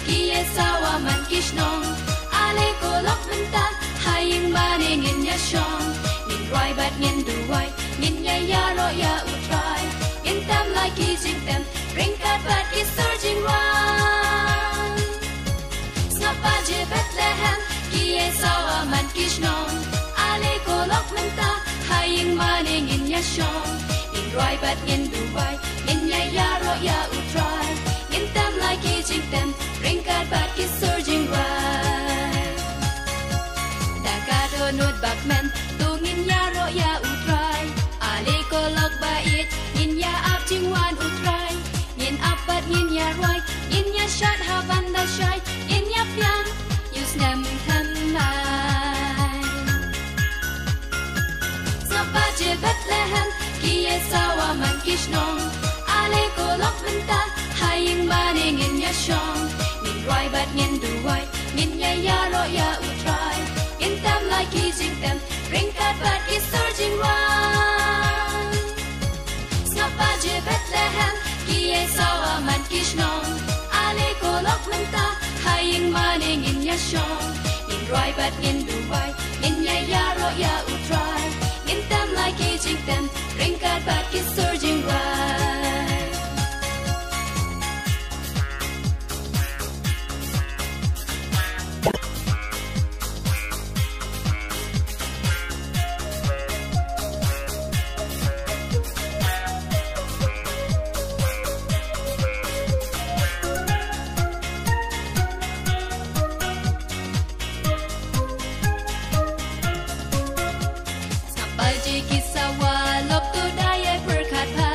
kiye sawa man kishnong ale ko lok menta haying maning in ya shong in roi bat ngin duwai ngin ya ro ya utrai in tam lai ki jing tem ring kat bat is surging round snapa je Bethlehem kiye sawa man kishnong ale ko lok menta haying maning in ya shong in roi bat ngin duwai ngin ya ro ya utrai in tam lai ki jing tem ring kat bat is surging round Dakado nut bakmen tu ngin ya ro ya utrai ale ko lok bait ngin ya ap jing wan utrai ngin ap bat ngin ya roi ngin ya shat ha ban da shai ngin ya pian yus nam tham mai Sapa je Bethlehem kiye sawa man kishnong ale ko lok menta haying maning ngin ya shong ngin roi bat ngin duwai ngin ya ro ya utrai in tam lai ki jing tem ring kat bat is surging round snapa je Bethlehem kiye sawa man kishnong ale ko lok menta haying maning in ya shong in roi bat ngin duwai ngin ya ro ya utrai in tam lai ki jing tem ring kat bat is surging round Baji kisawa lop tu daya berkat pa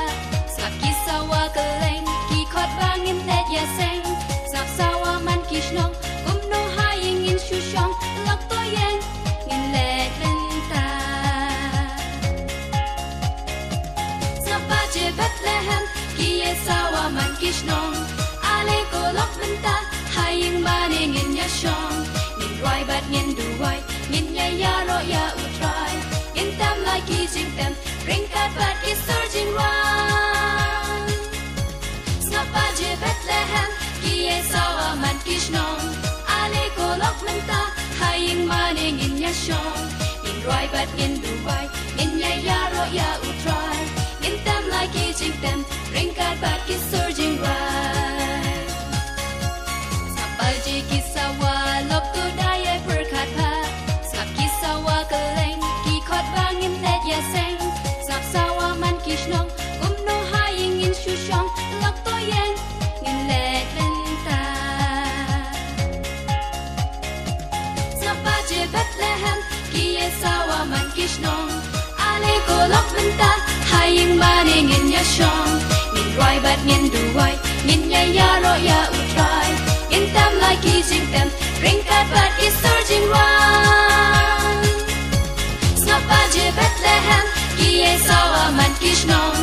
Sap kisawa keleng ki khot bangin let ya seng Sap sawa man kishnong kum no haying in shushong lok to yen ngin let lenta Sap baji Bethlehem ki sawa man kishnong ale ko lok menta haying maning in ya shong ngin roi bat ngin duwai ngin ya ro ya utrai in tam lai ki jing tem ring kat bat is surging round snapa je Bethlehem kiye sawa man kishnong ale ko lok menta haying maning in ya shong in roi bat ngin duwai ngin ya ro ya utrai in tam lai ki jing tem ring kat bat is surging round snapa je kisawa lop tu daya berkat pa sap kisawa keleng khot bangin let ya seng sap sawa man kishnong no haying in shushong lok to yen ngin let lenta Sapa je Bethlehem kiye sawa man kishnong ale ko lok menta haying maning in ya shong ngin roi bat ngin duwai ngin ya ro ya utrai in tam lai ki jing tem ring kat bat is surging round Sapa je Bethlehem kiye sawa man kishnong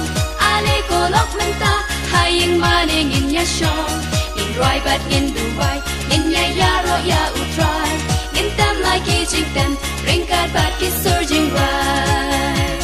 ale ko lok menta haying maning in ya shong in roi bat ngin duwai ngin ya ro ya utrai in tam lai ki jing tem ring kat bat is surging round